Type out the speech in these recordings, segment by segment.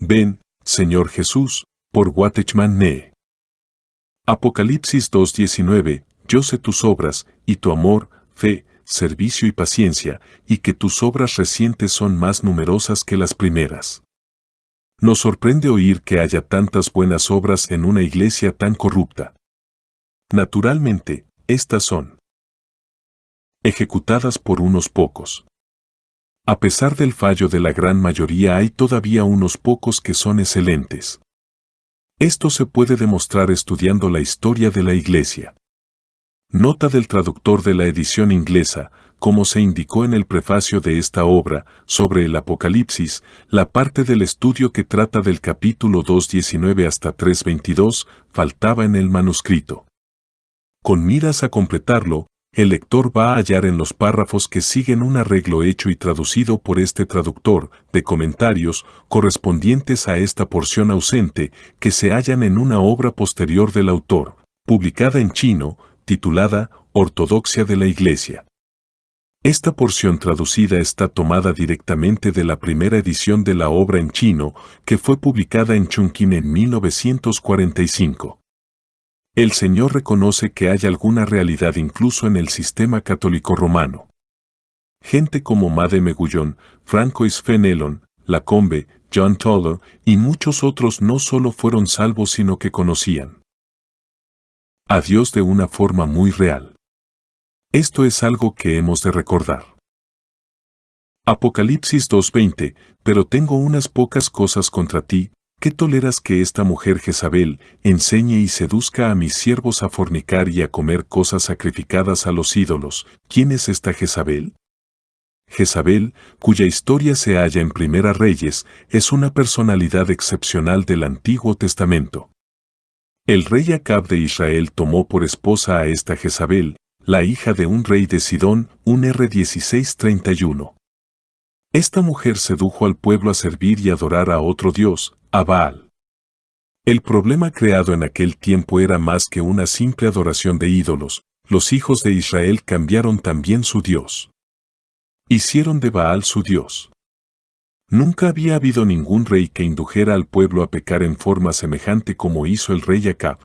Ven, Señor Jesús, por Watchman Nee. Apocalipsis 2:19, yo sé tus obras, y tu amor, fe, servicio y paciencia, y que tus obras recientes son más numerosas que las primeras. Nos sorprende oír que haya tantas buenas obras en una iglesia tan corrupta. Naturalmente, estas son ejecutadas por unos pocos. A pesar del fallo de la gran mayoría, hay todavía unos pocos que son excelentes. Esto se puede demostrar estudiando la historia de la Iglesia. Nota del traductor de la edición inglesa, como se indicó en el prefacio de esta obra, sobre el Apocalipsis, la parte del estudio que trata del capítulo 2:19 hasta 3:22, faltaba en el manuscrito. Con miras a completarlo, el lector va a hallar en los párrafos que siguen un arreglo hecho y traducido por este traductor, de comentarios, correspondientes a esta porción ausente, que se hallan en una obra posterior del autor, publicada en chino, titulada Ortodoxia de la Iglesia. Esta porción traducida está tomada directamente de la primera edición de la obra en chino, que fue publicada en Chongqing en 1945. El Señor reconoce que hay alguna realidad incluso en el sistema católico romano. Gente como Madame Guyon, Francois Fenelon, Lacombe, John Toller y muchos otros no solo fueron salvos sino que conocían a Dios de una forma muy real. Esto es algo que hemos de recordar. Apocalipsis 2:20, pero tengo unas pocas cosas contra ti, ¿qué toleras que esta mujer Jezabel enseñe y seduzca a mis siervos a fornicar y a comer cosas sacrificadas a los ídolos? ¿Quién es esta Jezabel? Jezabel, cuya historia se halla en Primera Reyes, es una personalidad excepcional del Antiguo Testamento. El rey Acab de Israel tomó por esposa a esta Jezabel, la hija de un rey de Sidón, 16:31. Esta mujer sedujo al pueblo a servir y adorar a otro dios, a Baal. El problema creado en aquel tiempo era más que una simple adoración de ídolos, los hijos de Israel cambiaron también su Dios. Hicieron de Baal su Dios. Nunca había habido ningún rey que indujera al pueblo a pecar en forma semejante como hizo el rey Acab.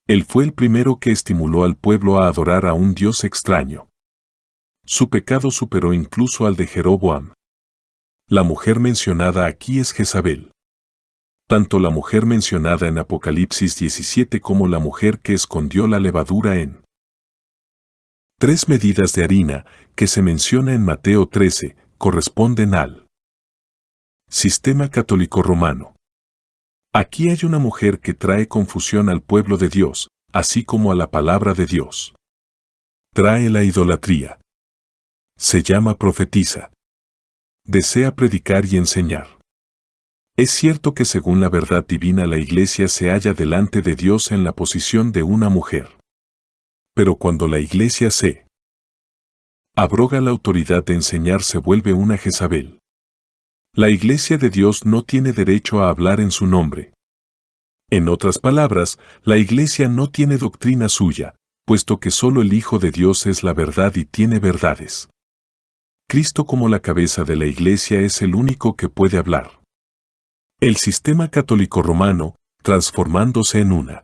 Él fue el primero que estimuló al pueblo a adorar a un Dios extraño. Su pecado superó incluso al de Jeroboam. La mujer mencionada aquí es Jezabel. Tanto la mujer mencionada en Apocalipsis 17 como la mujer que escondió la levadura en 3 medidas de harina, que se menciona en Mateo 13, corresponden al sistema católico romano. Aquí hay una mujer que trae confusión al pueblo de Dios, así como a la palabra de Dios. Trae la idolatría. Se llama profetisa. Desea predicar y enseñar. Es cierto que según la verdad divina la Iglesia se halla delante de Dios en la posición de una mujer. Pero cuando la Iglesia se abroga la autoridad de enseñar se vuelve una Jezabel. La Iglesia de Dios no tiene derecho a hablar en su nombre. En otras palabras, la Iglesia no tiene doctrina suya, puesto que solo el Hijo de Dios es la verdad y tiene verdades. Cristo como la cabeza de la Iglesia es el único que puede hablar. El sistema católico romano, transformándose en una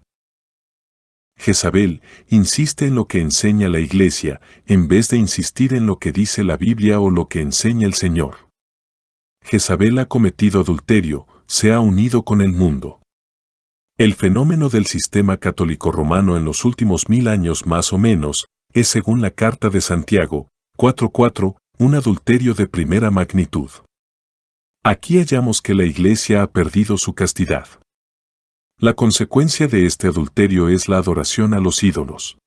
Jezabel, insiste en lo que enseña la Iglesia, en vez de insistir en lo que dice la Biblia o lo que enseña el Señor. Jezabel ha cometido adulterio, se ha unido con el mundo. El fenómeno del sistema católico romano en los últimos 1000 años más o menos, es según la Carta de Santiago, 4:4, un adulterio de primera magnitud. Aquí hallamos que la Iglesia ha perdido su castidad. La consecuencia de este adulterio es la adoración a los ídolos.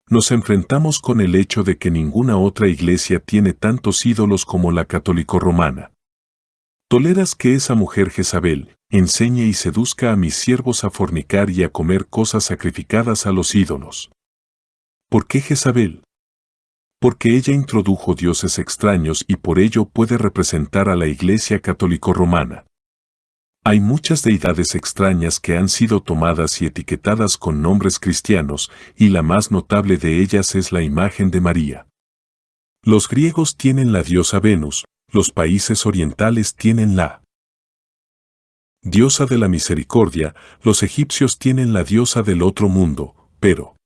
Nos enfrentamos con el hecho de que ninguna otra iglesia tiene tantos ídolos como la católico-romana. ¿Toleras que esa mujer Jezabel enseñe y seduzca a mis siervos a fornicar y a comer cosas sacrificadas a los ídolos? ¿Por qué Jezabel? Porque ella introdujo dioses extraños y por ello puede representar a la Iglesia católico-romana. Hay muchas deidades extrañas que han sido tomadas y etiquetadas con nombres cristianos, y la más notable de ellas es la imagen de María. Los griegos tienen la diosa Venus, los países orientales tienen la Diosa de la misericordia, los egipcios tienen la diosa del otro mundo, pero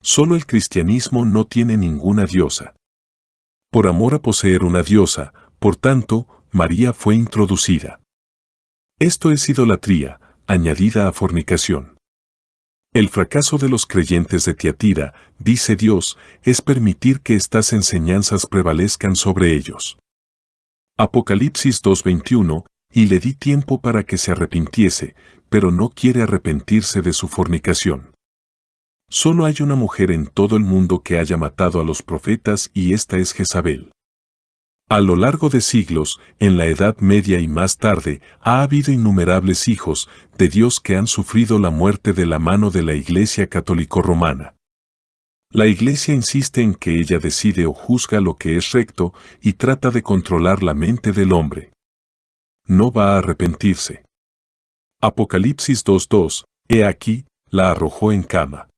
solo el cristianismo no tiene ninguna diosa. Por amor a poseer una diosa, por tanto, María fue introducida. Esto es idolatría, añadida a fornicación. El fracaso de los creyentes de Tiatira, dice Dios, es permitir que estas enseñanzas prevalezcan sobre ellos. Apocalipsis 2:21, y le di tiempo para que se arrepintiese, pero no quiere arrepentirse de su fornicación. Solo hay una mujer en todo el mundo que haya matado a los profetas y esta es Jezabel. A lo largo de siglos, en la Edad Media y más tarde, ha habido innumerables hijos de Dios que han sufrido la muerte de la mano de la Iglesia Católico Romana. La Iglesia insiste en que ella decide o juzga lo que es recto y trata de controlar la mente del hombre. No va a arrepentirse. Apocalipsis 2:2, he aquí, la arrojó en cama.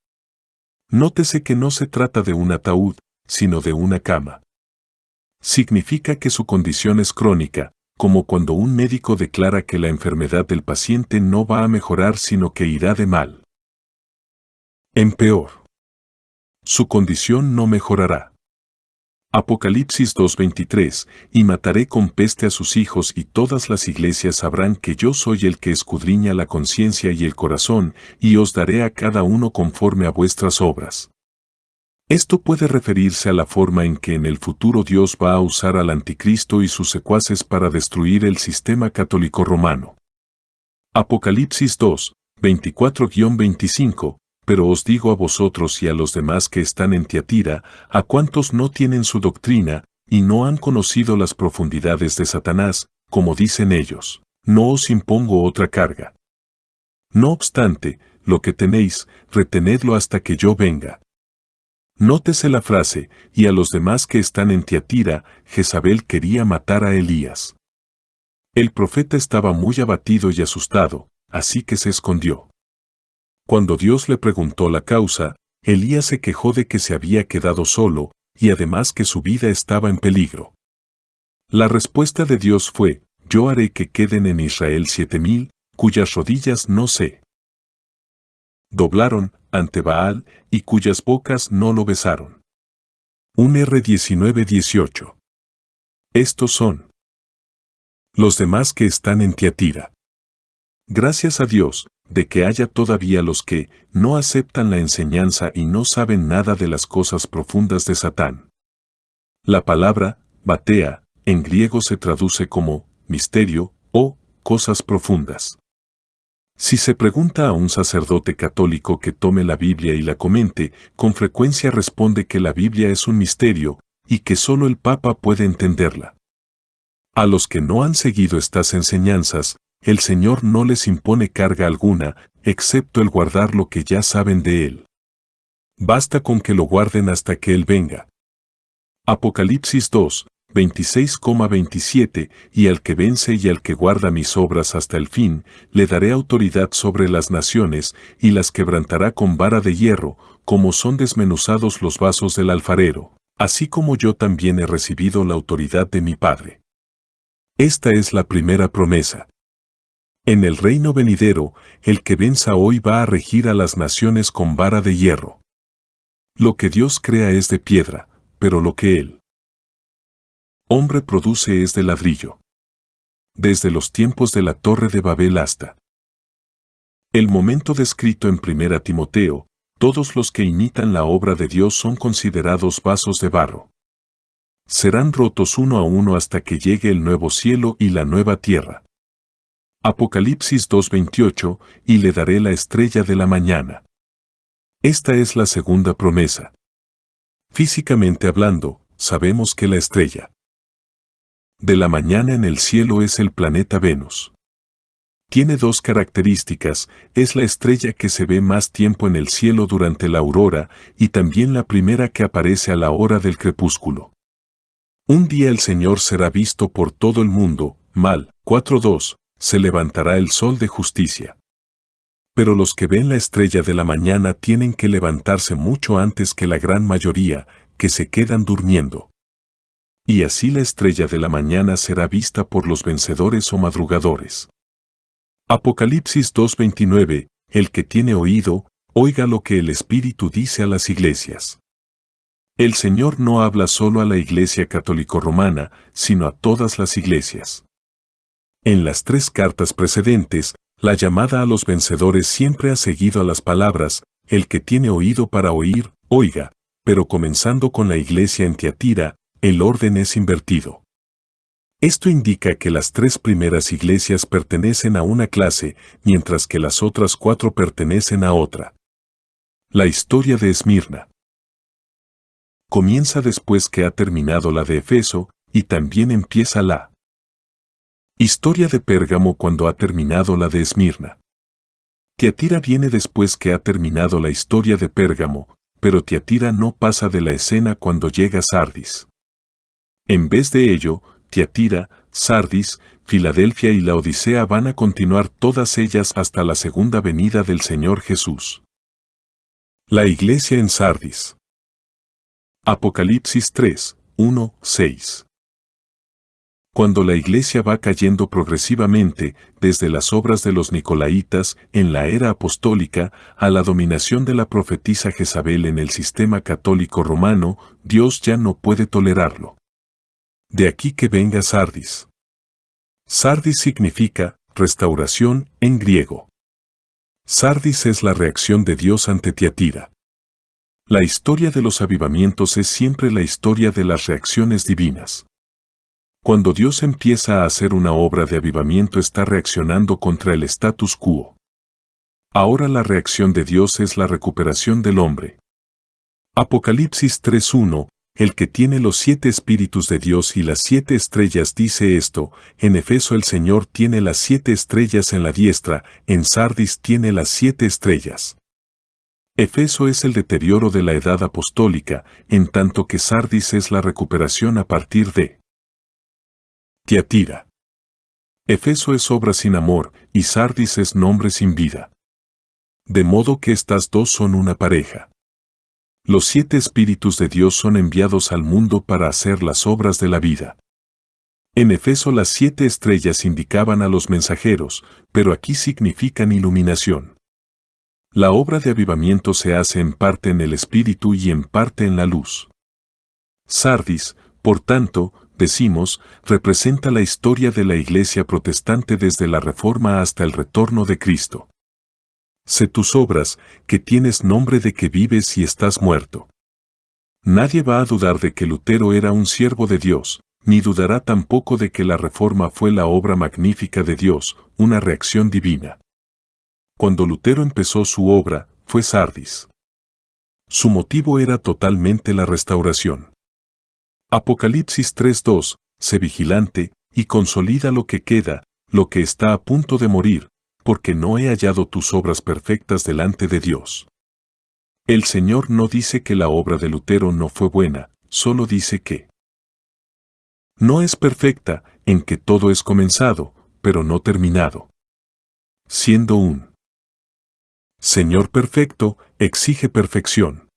Nótese que no se trata de un ataúd, sino de una cama. Significa que su condición es crónica, como cuando un médico declara que la enfermedad del paciente no va a mejorar sino que irá de mal en peor. Su condición no mejorará. Apocalipsis 2:23, y mataré con peste a sus hijos y todas las iglesias sabrán que yo soy el que escudriña la conciencia y el corazón, y os daré a cada uno conforme a vuestras obras. Esto puede referirse a la forma en que en el futuro Dios va a usar al anticristo y sus secuaces para destruir el sistema católico romano. Apocalipsis 2, 24-25, pero os digo a vosotros y a los demás que están en Tiatira, a cuantos no tienen su doctrina, y no han conocido las profundidades de Satanás, como dicen ellos, no os impongo otra carga. No obstante, lo que tenéis, retenedlo hasta que yo venga. Nótese la frase, y a los demás que están en Tiatira, Jezabel quería matar a Elías. El profeta estaba muy abatido y asustado, así que se escondió. Cuando Dios le preguntó la causa, Elías se quejó de que se había quedado solo, y además que su vida estaba en peligro. La respuesta de Dios fue, yo haré que queden en Israel 7,000, cuyas rodillas no se doblaron ante Baal, y cuyas bocas no lo besaron. 1 19:18. Estos son los demás que están en Tiatira. Gracias a Dios, de que haya todavía los que no aceptan la enseñanza y no saben nada de las cosas profundas de Satán. La palabra, batea, en griego se traduce como misterio o cosas profundas. Si se pregunta a un sacerdote católico que tome la Biblia y la comente, con frecuencia responde que la Biblia es un misterio, y que solo el Papa puede entenderla. A los que no han seguido estas enseñanzas, el Señor no les impone carga alguna, excepto el guardar lo que ya saben de Él. Basta con que lo guarden hasta que Él venga. Apocalipsis 2, 26,27, y al que vence y al que guarda mis obras hasta el fin, le daré autoridad sobre las naciones, y las quebrantará con vara de hierro, como son desmenuzados los vasos del alfarero, así como yo también he recibido la autoridad de mi Padre. Esta es la primera promesa. En el reino venidero, el que venza hoy va a regir a las naciones con vara de hierro. Lo que Dios crea es de piedra, pero lo que Él hombre produce es de ladrillo. Desde los tiempos de la Torre de Babel hasta el momento descrito en 1 Timoteo, todos los que imitan la obra de Dios son considerados vasos de barro. Serán rotos uno a uno hasta que llegue el nuevo cielo y la nueva tierra. Apocalipsis 2:28, y le daré la estrella de la mañana. Esta es la segunda promesa. Físicamente hablando, sabemos que la estrella de la mañana en el cielo es el planeta Venus. Tiene dos características, es la estrella que se ve más tiempo en el cielo durante la aurora y también la primera que aparece a la hora del crepúsculo. Un día el Señor será visto por todo el mundo, mal, 4:2, se levantará el sol de justicia. Pero los que ven la estrella de la mañana tienen que levantarse mucho antes que la gran mayoría, que se quedan durmiendo. Y así la estrella de la mañana será vista por los vencedores o madrugadores. Apocalipsis 2:29, el que tiene oído, oiga lo que el Espíritu dice a las iglesias. El Señor no habla solo a la Iglesia católico-romana, sino a todas las iglesias. En las 3 cartas precedentes, la llamada a los vencedores siempre ha seguido a las palabras, el que tiene oído para oír, oiga, pero comenzando con la iglesia en Tiatira, el orden es invertido. Esto indica que las 3 primeras iglesias pertenecen a una clase, mientras que las otras 4 pertenecen a otra. La historia de Esmirna comienza después que ha terminado la de Efeso, y también empieza la historia de Pérgamo cuando ha terminado la de Esmirna. Tiatira viene después que ha terminado la historia de Pérgamo, pero Tiatira no pasa de la escena cuando llega Sardis. En vez de ello, Tiatira, Sardis, Filadelfia y la Odisea van a continuar todas ellas hasta la segunda venida del Señor Jesús. La iglesia en Sardis. Apocalipsis 3, 1, 6. Cuando la iglesia va cayendo progresivamente, desde las obras de los Nicolaitas, en la era apostólica, a la dominación de la profetisa Jezabel en el sistema católico romano, Dios ya no puede tolerarlo. De aquí que venga Sardis. Sardis significa restauración en griego. Sardis es la reacción de Dios ante Tiatira. La historia de los avivamientos es siempre la historia de las reacciones divinas. Cuando Dios empieza a hacer una obra de avivamiento está reaccionando contra el status quo. Ahora la reacción de Dios es la recuperación del hombre. Apocalipsis 3:1, el que tiene los 7 espíritus de Dios y las 7 estrellas dice esto, en Efeso el Señor tiene las 7 estrellas en la diestra, en Sardis tiene las 7 estrellas. Efeso es el deterioro de la edad apostólica, en tanto que Sardis es la recuperación a partir de Tiatira. Efeso es obra sin amor, y Sardis es nombre sin vida. De modo que estas dos son una pareja. Los 7 espíritus de Dios son enviados al mundo para hacer las obras de la vida. En Efeso las 7 estrellas indicaban a los mensajeros, pero aquí significan iluminación. La obra de avivamiento se hace en parte en el espíritu y en parte en la luz. Sardis, por tanto, decimos, representa la historia de la Iglesia protestante desde la Reforma hasta el retorno de Cristo. Sé tus obras, que tienes nombre de que vives y estás muerto. Nadie va a dudar de que Lutero era un siervo de Dios, ni dudará tampoco de que la Reforma fue la obra magnífica de Dios, una reacción divina. Cuando Lutero empezó su obra, fue Sardis. Su motivo era totalmente la restauración. Apocalipsis 3:2, sé vigilante, y consolida lo que queda, lo que está a punto de morir, porque no he hallado tus obras perfectas delante de Dios. El Señor no dice que la obra de Lutero no fue buena, solo dice que no es perfecta, en que todo es comenzado, pero no terminado. Siendo un Señor perfecto, exige perfección.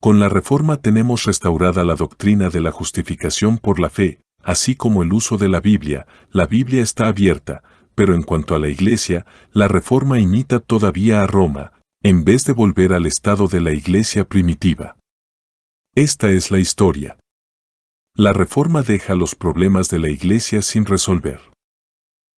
Con la Reforma tenemos restaurada la doctrina de la justificación por la fe, así como el uso de la Biblia está abierta, pero en cuanto a la Iglesia, la Reforma imita todavía a Roma, en vez de volver al estado de la Iglesia primitiva. Esta es la historia. La Reforma deja los problemas de la Iglesia sin resolver.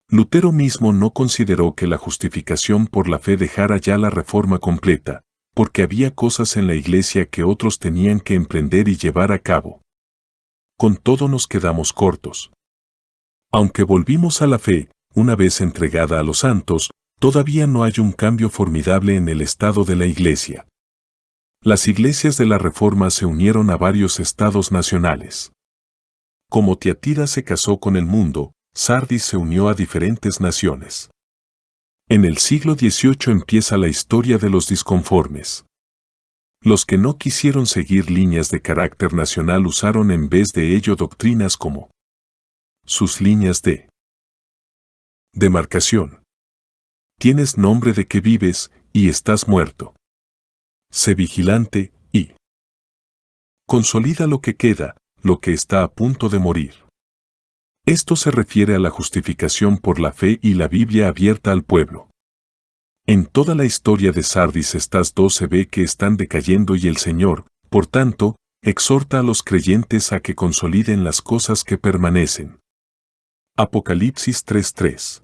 Lutero mismo no consideró que la justificación por la fe dejara ya la Reforma completa, porque había cosas en la Iglesia que otros tenían que emprender y llevar a cabo. Con todo nos quedamos cortos. Aunque volvimos a la fe, una vez entregada a los santos, todavía no hay un cambio formidable en el estado de la Iglesia. Las iglesias de la Reforma se unieron a varios estados nacionales. Como Tiatira se casó con el mundo, Sardis se unió a diferentes naciones. En el siglo XVIII empieza la historia de los disconformes. Los que no quisieron seguir líneas de carácter nacional usaron en vez de ello doctrinas como sus líneas de demarcación. Tienes nombre de que vives, y estás muerto. Sé vigilante, y consolida lo que queda, lo que está a punto de morir. Esto se refiere a la justificación por la fe y la Biblia abierta al pueblo. En toda la historia de Sardis estas dos se ve que están decayendo y el Señor, por tanto, exhorta a los creyentes a que consoliden las cosas que permanecen. Apocalipsis 3:3.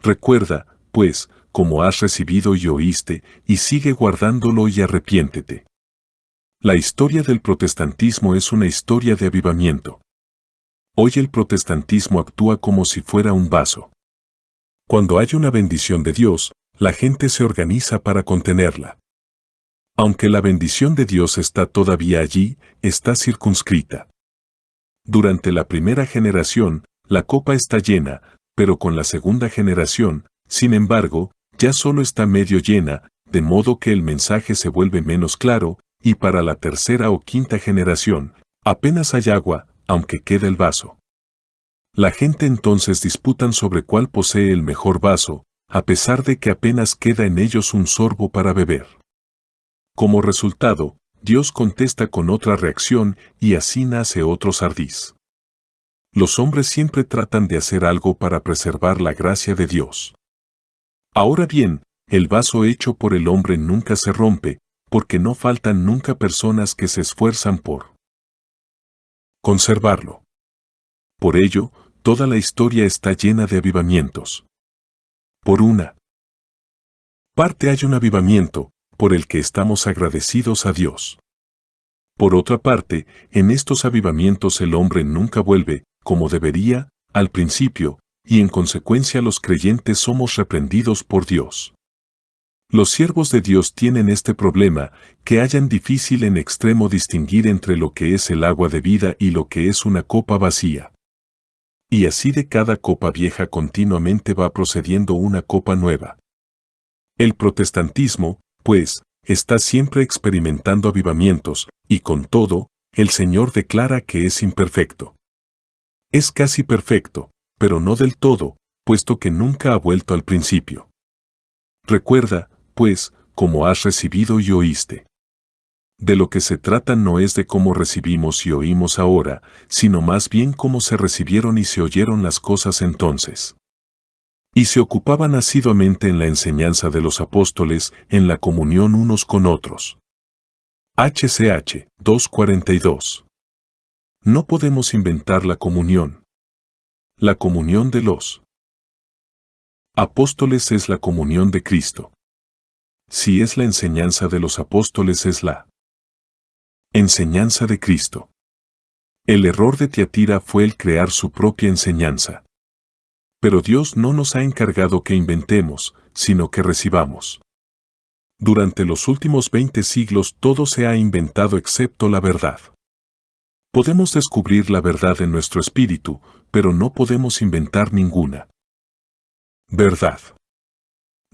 Recuerda, pues, como has recibido y oíste, y sigue guardándolo y arrepiéntete. La historia del protestantismo es una historia de avivamiento. Hoy el protestantismo actúa como si fuera un vaso. Cuando hay una bendición de Dios, la gente se organiza para contenerla. Aunque la bendición de Dios está todavía allí, está circunscrita. Durante la primera generación, la copa está llena, pero con la segunda generación, sin embargo, ya solo está medio llena, de modo que el mensaje se vuelve menos claro, y para la tercera o quinta generación, apenas hay agua, aunque queda el vaso. La gente entonces disputan sobre cuál posee el mejor vaso, a pesar de que apenas queda en ellos un sorbo para beber. Como resultado, Dios contesta con otra reacción y así nace otro Sardis. Los hombres siempre tratan de hacer algo para preservar la gracia de Dios. Ahora bien, el vaso hecho por el hombre nunca se rompe, porque no faltan nunca personas que se esfuerzan por conservarlo. Por ello, toda la historia está llena de avivamientos. Por una parte hay un avivamiento, por el que estamos agradecidos a Dios. Por otra parte, en estos avivamientos el hombre nunca vuelve, como debería, al principio, y en consecuencia los creyentes somos reprendidos por Dios. Los siervos de Dios tienen este problema, que hallan difícil en extremo distinguir entre lo que es el agua de vida y lo que es una copa vacía. Y así de cada copa vieja continuamente va procediendo una copa nueva. El protestantismo, pues, está siempre experimentando avivamientos, y con todo, el Señor declara que es imperfecto. Es casi perfecto, pero no del todo, puesto que nunca ha vuelto al principio. Recuerda, pues, como has recibido y oíste. De lo que se trata no es de cómo recibimos y oímos ahora, sino más bien cómo se recibieron y se oyeron las cosas entonces. Y se ocupaban asiduamente en la enseñanza de los apóstoles, en la comunión unos con otros. HCH 2:42. No podemos inventar la comunión. La comunión de los apóstoles es la comunión de Cristo. Si es la enseñanza de los apóstoles es la enseñanza de Cristo. El error de Tiatira fue el crear su propia enseñanza. Pero Dios no nos ha encargado que inventemos, sino que recibamos. Durante los últimos 20 siglos todo se ha inventado excepto la verdad. Podemos descubrir la verdad en nuestro espíritu, pero no podemos inventar ninguna verdad.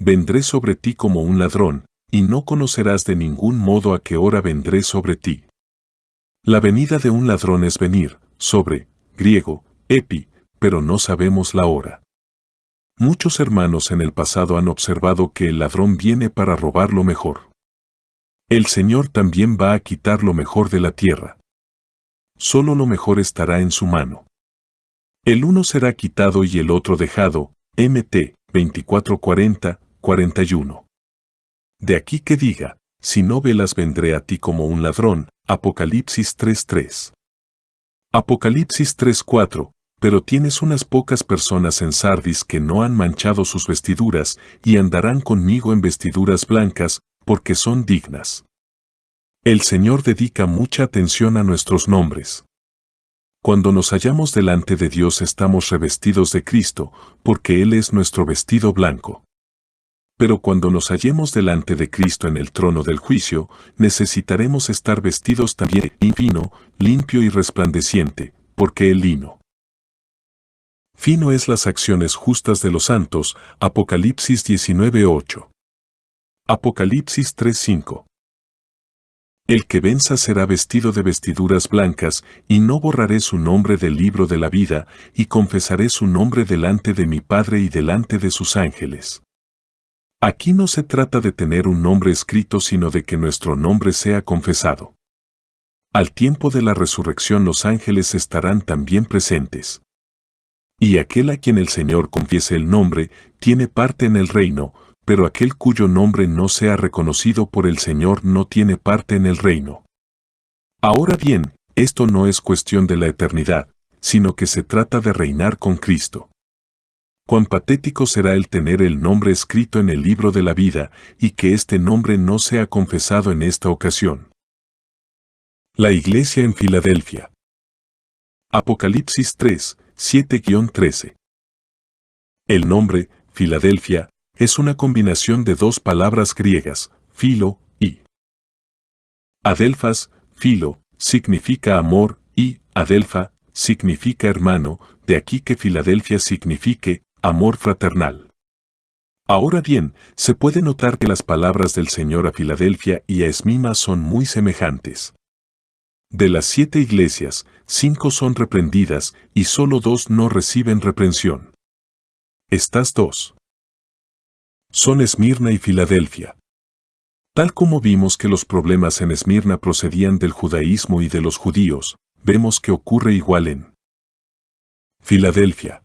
Vendré sobre ti como un ladrón, y no conocerás de ningún modo a qué hora vendré sobre ti. La venida de un ladrón es venir, sobre, griego, epi, pero no sabemos la hora. Muchos hermanos en el pasado han observado que el ladrón viene para robar lo mejor. El Señor también va a quitar lo mejor de la tierra. Solo lo mejor estará en su mano. El uno será quitado y el otro dejado, Mt. 24:40-41. De aquí que diga, si no velas vendré a ti como un ladrón, Apocalipsis 3:3. Apocalipsis 3:4, pero tienes unas pocas personas en Sardis que no han manchado sus vestiduras, y andarán conmigo en vestiduras blancas, porque son dignas. El Señor dedica mucha atención a nuestros nombres. Cuando nos hallamos delante de Dios estamos revestidos de Cristo, porque Él es nuestro vestido blanco. Pero cuando nos hallemos delante de Cristo en el trono del juicio, necesitaremos estar vestidos también de fino, limpio y resplandeciente, porque el lino fino es las acciones justas de los santos, Apocalipsis 19:8. Apocalipsis 3:5. El que venza será vestido de vestiduras blancas, y no borraré su nombre del libro de la vida, y confesaré su nombre delante de mi Padre y delante de sus ángeles. Aquí no se trata de tener un nombre escrito, sino de que nuestro nombre sea confesado. Al tiempo de la resurrección los ángeles estarán también presentes. Y aquel a quien el Señor confiese el nombre, tiene parte en el reino, pero aquel cuyo nombre no sea reconocido por el Señor no tiene parte en el reino. Ahora bien, esto no es cuestión de la eternidad, sino que se trata de reinar con Cristo. Cuán patético será el tener el nombre escrito en el libro de la vida, y que este nombre no sea confesado en esta ocasión. La Iglesia en Filadelfia. Apocalipsis 3, 7-13. El nombre, Filadelfia, es una combinación de dos palabras griegas, philo y adelphas. Philo significa amor y adelpha significa hermano, de aquí que Filadelfia signifique amor fraternal. Ahora bien, se puede notar que las palabras del Señor a Filadelfia y a Esmina son muy semejantes. De las 7 iglesias, 5 son reprendidas y solo 2 no reciben reprensión. Estas 2 son Esmirna y Filadelfia. Tal como vimos que los problemas en Esmirna procedían del judaísmo y de los judíos, vemos que ocurre igual en Filadelfia.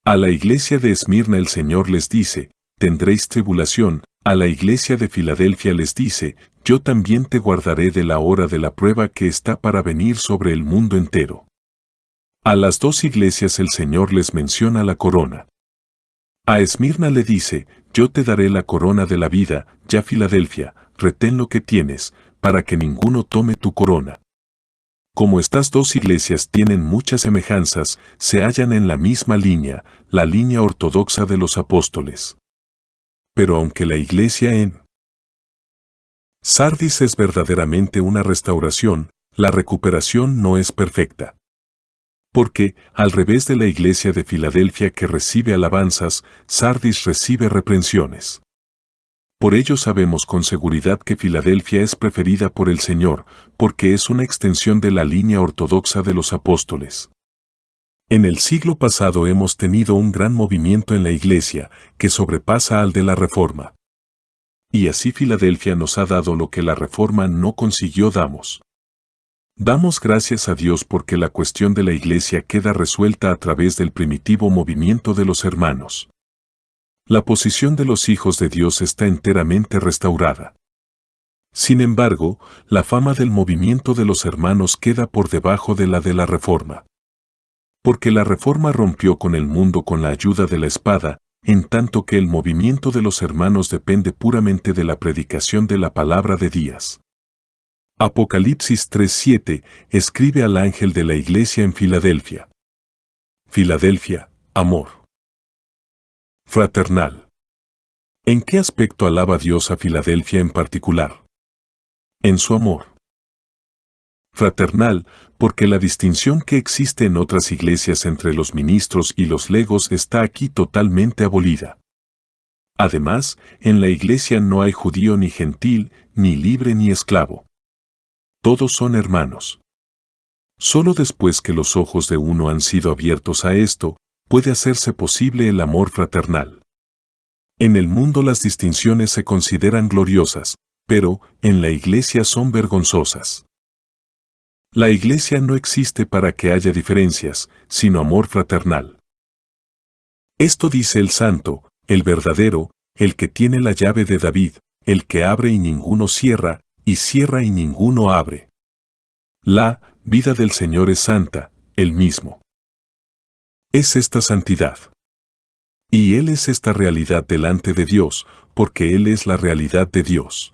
A la iglesia de Esmirna el Señor les dice, tendréis tribulación, a la iglesia de Filadelfia les dice, yo también te guardaré de la hora de la prueba que está para venir sobre el mundo entero. A las 2 iglesias el Señor les menciona la corona. A Esmirna le dice, yo te daré la corona de la vida, ya Filadelfia, retén lo que tienes, para que ninguno tome tu corona. Como estas 2 iglesias tienen muchas semejanzas, se hallan en la misma línea, la línea ortodoxa de los apóstoles. Pero aunque la iglesia en Sardis es verdaderamente una restauración, la recuperación no es perfecta. Porque, al revés de la iglesia de Filadelfia que recibe alabanzas, Sardis recibe reprensiones. Por ello sabemos con seguridad que Filadelfia es preferida por el Señor, porque es una extensión de la línea ortodoxa de los apóstoles. En el siglo pasado hemos tenido un gran movimiento en la iglesia, que sobrepasa al de la Reforma. Y así Filadelfia nos ha dado lo que la Reforma no consiguió. Damos gracias a Dios porque la cuestión de la iglesia queda resuelta a través del primitivo movimiento de los hermanos. La posición de los hijos de Dios está enteramente restaurada. Sin embargo, la fama del movimiento de los hermanos queda por debajo de la Reforma. Porque la Reforma rompió con el mundo con la ayuda de la espada, en tanto que el movimiento de los hermanos depende puramente de la predicación de la palabra de Dios. Apocalipsis 3:7 escribe al ángel de la iglesia en Filadelfia. Filadelfia, amor fraternal. ¿En qué aspecto alaba Dios a Filadelfia en particular? En su amor fraternal, porque la distinción que existe en otras iglesias entre los ministros y los legos está aquí totalmente abolida. Además, en la iglesia no hay judío ni gentil, ni libre ni esclavo. Todos son hermanos. Solo después que los ojos de uno han sido abiertos a esto, puede hacerse posible el amor fraternal. En el mundo las distinciones se consideran gloriosas, pero en la iglesia son vergonzosas. La iglesia no existe para que haya diferencias, sino amor fraternal. Esto dice el santo, el verdadero, el que tiene la llave de David, el que abre y ninguno cierra, y cierra y ninguno abre. La vida del Señor es santa, Él mismo. Es esta santidad. Y Él es esta realidad delante de Dios, porque Él es la realidad de Dios.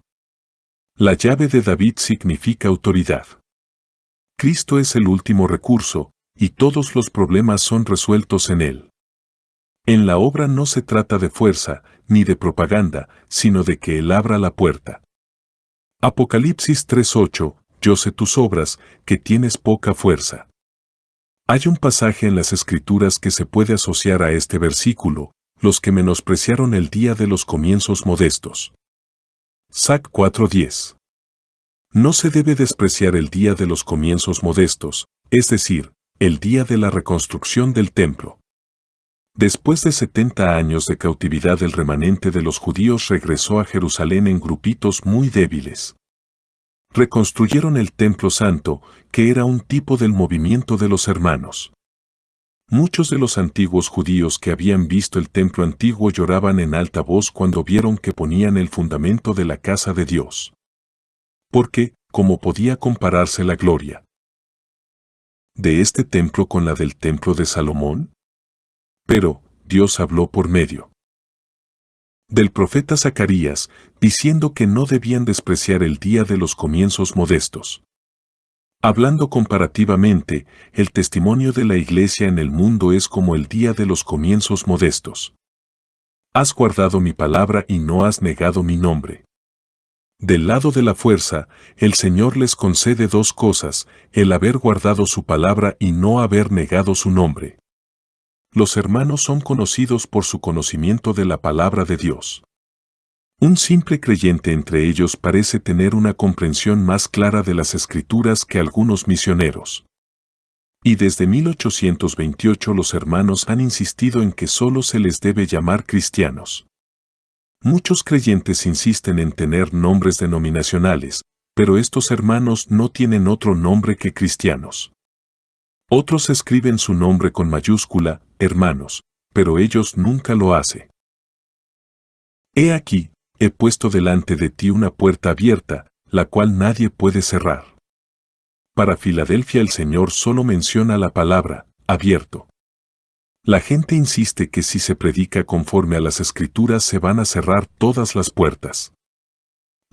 La llave de David significa autoridad. Cristo es el último recurso, y todos los problemas son resueltos en Él. En la obra no se trata de fuerza, ni de propaganda, sino de que Él abra la puerta. Apocalipsis 3:8, yo sé tus obras, que tienes poca fuerza. Hay un pasaje en las Escrituras que se puede asociar a este versículo, los que menospreciaron el día de los comienzos modestos. Sac 4:10. No se debe despreciar el día de los comienzos modestos, es decir, el día de la reconstrucción del templo. Después de 70 años de cautividad el remanente de los judíos regresó a Jerusalén en grupitos muy débiles. Reconstruyeron el templo santo, que era un tipo del movimiento de los hermanos. Muchos de los antiguos judíos que habían visto el templo antiguo lloraban en alta voz cuando vieron que ponían el fundamento de la casa de Dios. Porque, ¿cómo podía compararse la gloria de este templo con la del templo de Salomón? Pero, Dios habló por medio del profeta Zacarías, diciendo que no debían despreciar el día de los comienzos modestos. Hablando comparativamente, el testimonio de la Iglesia en el mundo es como el día de los comienzos modestos. Has guardado mi palabra y no has negado mi nombre. Del lado de la fuerza, el Señor les concede dos cosas, el haber guardado su palabra y no haber negado su nombre. Los hermanos son conocidos por su conocimiento de la palabra de Dios. Un simple creyente entre ellos parece tener una comprensión más clara de las Escrituras que algunos misioneros. Y desde 1828 los hermanos han insistido en que solo se les debe llamar cristianos. Muchos creyentes insisten en tener nombres denominacionales, pero estos hermanos no tienen otro nombre que cristianos. Otros escriben su nombre con mayúscula, hermanos, pero ellos nunca lo hacen. He aquí, he puesto delante de ti una puerta abierta, la cual nadie puede cerrar. Para Filadelfia el Señor solo menciona la palabra, abierto. La gente insiste que si se predica conforme a las Escrituras se van a cerrar todas las puertas.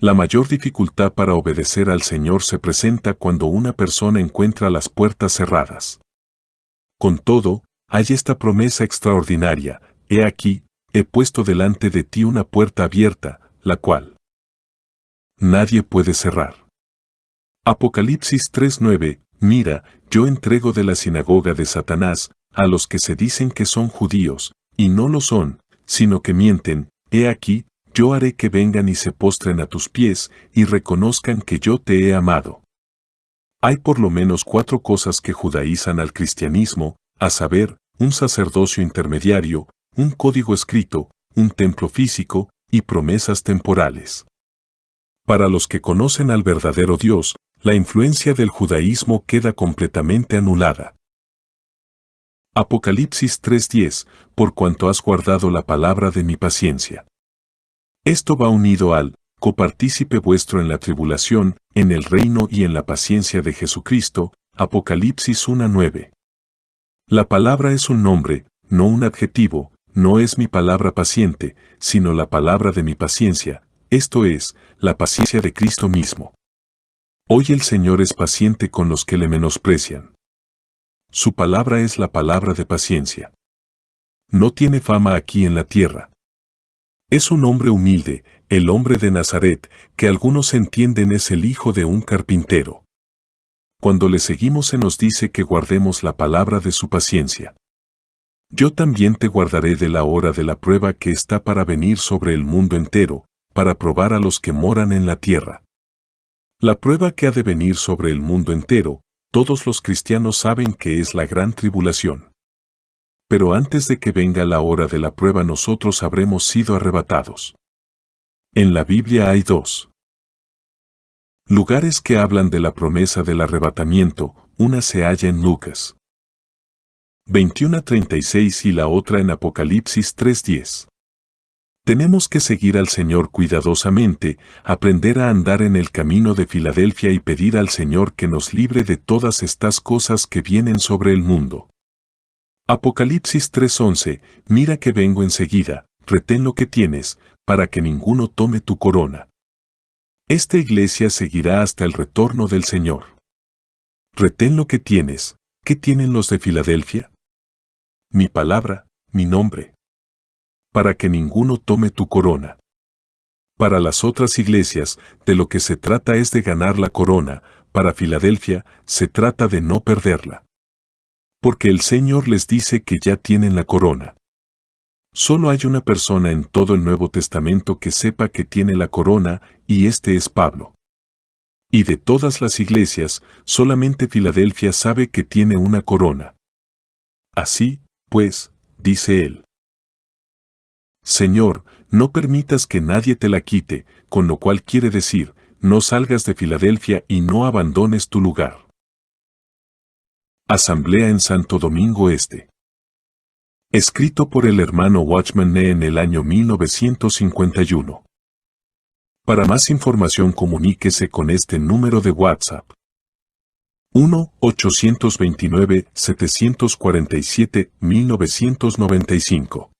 La mayor dificultad para obedecer al Señor se presenta cuando una persona encuentra las puertas cerradas. Con todo, hay esta promesa extraordinaria, he aquí, he puesto delante de ti una puerta abierta, la cual nadie puede cerrar. Apocalipsis 3:9, mira, yo entrego de la sinagoga de Satanás, a los que se dicen que son judíos, y no lo son, sino que mienten, he aquí, yo haré que vengan y se postren a tus pies, y reconozcan que yo te he amado. Hay por lo menos 4 cosas que judaizan al cristianismo, a saber, un sacerdocio intermediario, un código escrito, un templo físico, y promesas temporales. Para los que conocen al verdadero Dios, la influencia del judaísmo queda completamente anulada. Apocalipsis 3:10, por cuanto has guardado la palabra de mi paciencia. Esto va unido al copartícipe vuestro en la tribulación, en el reino y en la paciencia de Jesucristo, Apocalipsis 1:9. La palabra es un nombre, no un adjetivo, no es mi palabra paciente, sino la palabra de mi paciencia, esto es, la paciencia de Cristo mismo. Hoy el Señor es paciente con los que le menosprecian. Su palabra es la palabra de paciencia. No tiene fama aquí en la tierra. Es un hombre humilde, el hombre de Nazaret, que algunos entienden es el hijo de un carpintero. Cuando le seguimos se nos dice que guardemos la palabra de su paciencia. Yo también te guardaré de la hora de la prueba que está para venir sobre el mundo entero, para probar a los que moran en la tierra. La prueba que ha de venir sobre el mundo entero, todos los cristianos saben que es la gran tribulación. Pero antes de que venga la hora de la prueba nosotros habremos sido arrebatados. En la Biblia hay 2 lugares que hablan de la promesa del arrebatamiento, una se halla en Lucas 21:36 y la otra en Apocalipsis 3:10. Tenemos que seguir al Señor cuidadosamente, aprender a andar en el camino de Filadelfia y pedir al Señor que nos libre de todas estas cosas que vienen sobre el mundo. Apocalipsis 3:11, mira que vengo enseguida, retén lo que tienes, para que ninguno tome tu corona. Esta iglesia seguirá hasta el retorno del Señor. Retén lo que tienes, ¿qué tienen los de Filadelfia? Mi palabra, mi nombre. Para que ninguno tome tu corona. Para las otras iglesias, de lo que se trata es de ganar la corona, para Filadelfia, se trata de no perderla. Porque el Señor les dice que ya tienen la corona. Solo hay una persona en todo el Nuevo Testamento que sepa que tiene la corona, y este es Pablo. Y de todas las iglesias, solamente Filadelfia sabe que tiene una corona. Así, pues, dice él. Señor, no permitas que nadie te la quite, con lo cual quiere decir, no salgas de Filadelfia y no abandones tu lugar. Asamblea en Santo Domingo Este. Escrito por el hermano Watchman Nee en el año 1951. Para más información comuníquese con este número de WhatsApp. 1-829-747-1995.